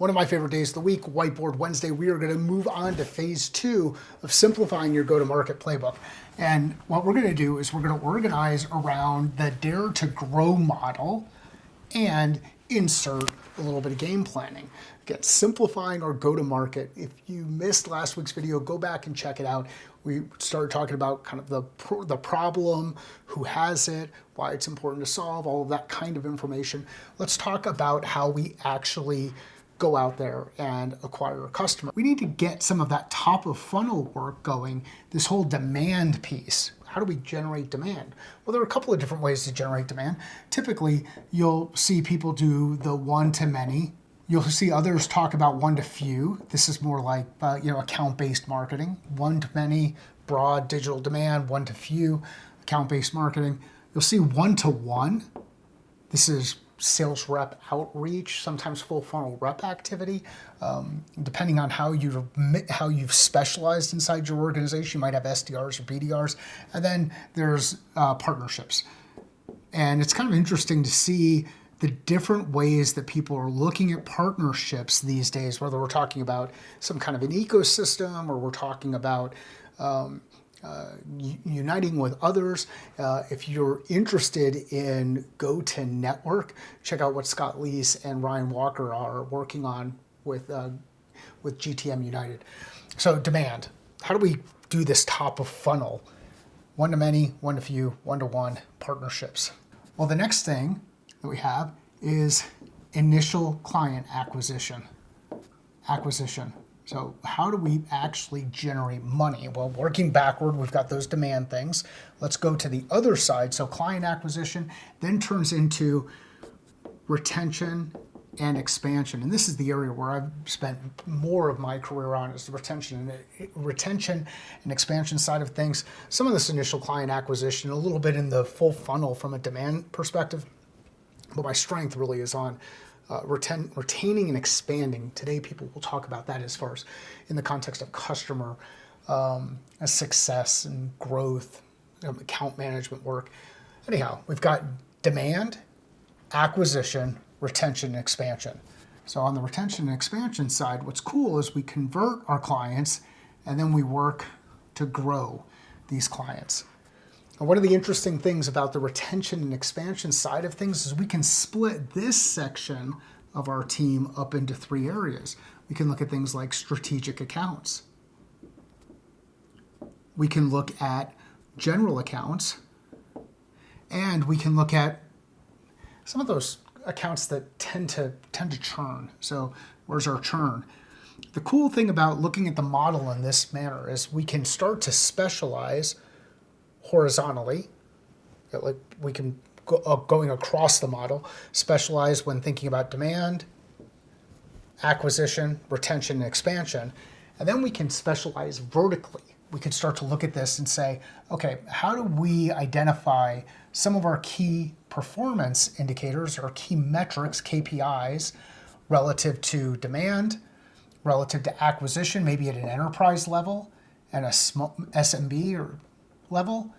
One of my favorite days of the week, Whiteboard Wednesday. We are going to move on to phase 2 of simplifying your go-to-market playbook. And what we're going to do is we're going to organize around the Dare to Grow model and insert a little bit of game planning. Again, simplifying our go-to-market. If you missed last week's video, go back and check it out. We started talking about kind of the problem, who has it, why it's important to solve, all of that kind of information. Let's talk about how we actually go out there and acquire a customer. We need to get some of that top of funnel work going, this whole demand piece. How do we generate demand? Well, there are a couple of different ways to generate demand. Typically, you'll see people do the one-to-many. You'll see others talk about one-to-few. This is more like account-based marketing. One-to-many, broad digital demand. One-to-few, account-based marketing. You'll see one-to-one. This is sales rep outreach, sometimes full funnel rep activity. Depending on how you've specialized inside your organization, you might have SDRs or BDRs. And then there's partnerships. And it's kind of interesting to see the different ways that people are looking at partnerships these days, whether we're talking about some kind of an ecosystem or we're talking about uniting with others. If you're interested in go-to-network, check out what Scott Leese and Ryan Walker are working on with GTM United. So demand. How do we do this top of funnel? One-to-many, one-to-few, one-to-one partnerships. Well, the next thing that we have is initial client acquisition. So how do we actually generate money? Well, working backward, we've got those demand things. Let's go to the other side. So client acquisition then turns into retention and expansion. And this is the area where I've spent more of my career on, is the retention and expansion side of things. Some of this initial client acquisition, a little bit in the full funnel from a demand perspective. But my strength really is on retaining and expanding. Today, people will talk about that as far as in the context of customer success and growth, account management work. Anyhow, we've got demand, acquisition, retention, and expansion. So on the retention and expansion side, what's cool is we convert our clients and then we work to grow these clients. And one of the interesting things about the retention and expansion side of things is we can split this section of our team up into 3 areas. We can look at things like strategic accounts. We can look at general accounts. And we can look at some of those accounts that tend to churn. So where's our churn? The cool thing about looking at the model in this manner is we can start to specialize horizontally. Like we can going across the model, specialize when thinking about demand, acquisition, retention, and expansion. And then we can specialize vertically. We can start to look at this and say, okay, how do we identify some of our key performance indicators or key metrics, KPIs, relative to demand, relative to acquisition, maybe at an enterprise level and a small SMB or level,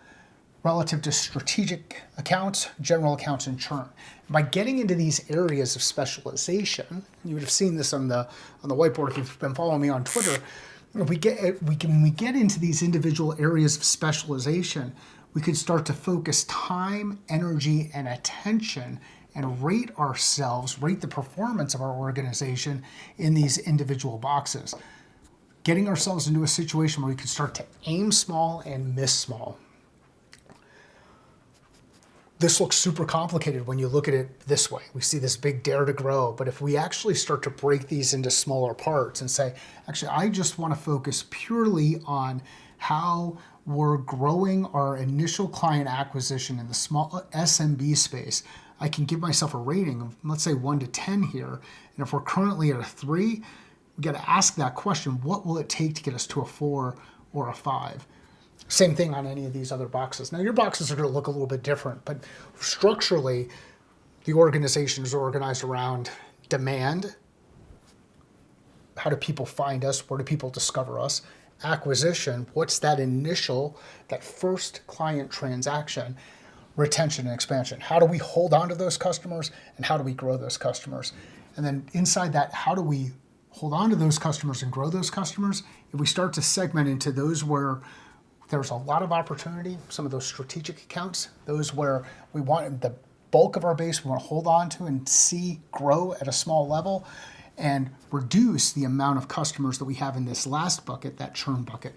relative to strategic accounts, general accounts, and churn. By getting into these areas of specialization, you would have seen this on the whiteboard if you've been following me on Twitter. If we get into these individual areas of specialization, we could start to focus time, energy, and attention and rate the performance of our organization in these individual boxes. Getting ourselves into a situation where we can start to aim small and miss small. This looks super complicated when you look at it this way. We see this big dare to grow, but if we actually start to break these into smaller parts and say, actually, I just want to focus purely on how we're growing our initial client acquisition in the small SMB space, I can give myself a rating of, let's say, 1 to 10 here. And if we're currently at a 3, we got to ask that question, what will it take to get us to a 4 or a 5? Same thing on any of these other boxes. Now, your boxes are going to look a little bit different, but structurally, the organization is organized around demand. How do people find us? Where do people discover us? Acquisition, what's that first client transaction? Retention and expansion. How do we hold on to those customers, and how do we grow those customers? And then inside that, how do we hold on to those customers and grow those customers? If we start to segment into those where there's a lot of opportunity, some of those strategic accounts, those where we want the bulk of our base we want to hold on to and see grow at a small level, and reduce the amount of customers that we have in this last bucket, that churn bucket.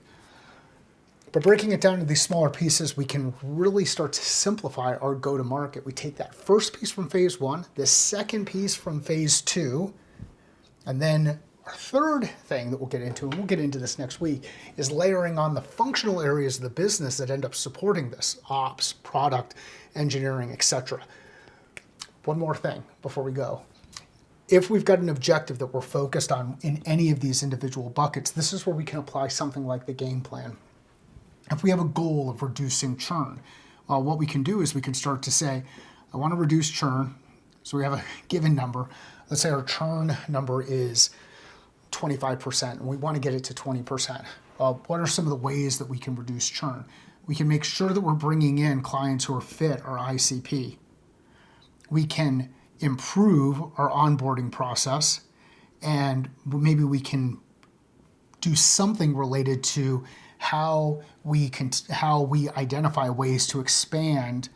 But breaking it down into these smaller pieces, we can really start to simplify our go-to-market. We take that first piece from phase one, the second piece from phase two, and then our third thing that we'll get into, and we'll get into this next week, is layering on the functional areas of the business that end up supporting this: ops, product, engineering, etc. One more thing before we go. If we've got an objective that we're focused on in any of these individual buckets, this is where we can apply something like the game plan. If we have a goal of reducing churn, well, what we can do is we can start to say, I want to reduce churn. So we have a given number. Let's say our churn number is 25%, and we want to get it to 20%. What are some of the ways that we can reduce churn? We can make sure that we're bringing in clients who are fit our ICP. We can improve our onboarding process, and maybe we can do something related to how we identify ways to expand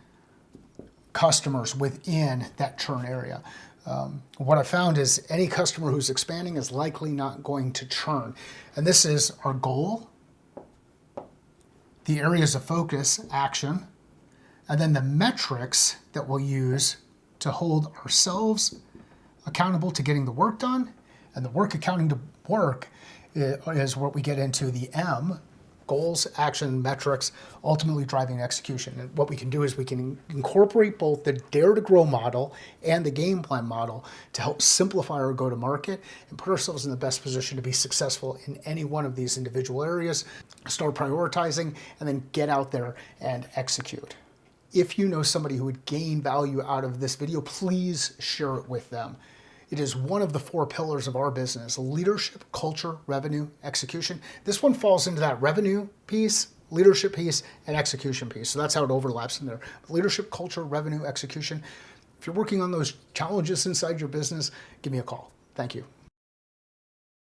customers within that churn area. What I found is any customer who's expanding is likely not going to churn. And this is our goal, the areas of focus, action, and then the metrics that we'll use to hold ourselves accountable to getting the work done. And the work accounting to work is what we get into the M, goals, action, metrics, ultimately driving execution. And what we can do is we can incorporate both the Dare to Grow model and the game plan model to help simplify our go-to-market and put ourselves in the best position to be successful in any one of these individual areas, start prioritizing, and then get out there and execute. If you know somebody who would gain value out of this video, please share it with them. It is one of the 4 pillars of our business: leadership, culture, revenue, execution. This one falls into that revenue piece, leadership piece, and execution piece. So that's how it overlaps in there. Leadership, culture, revenue, execution. If you're working on those challenges inside your business, give me a call. Thank you.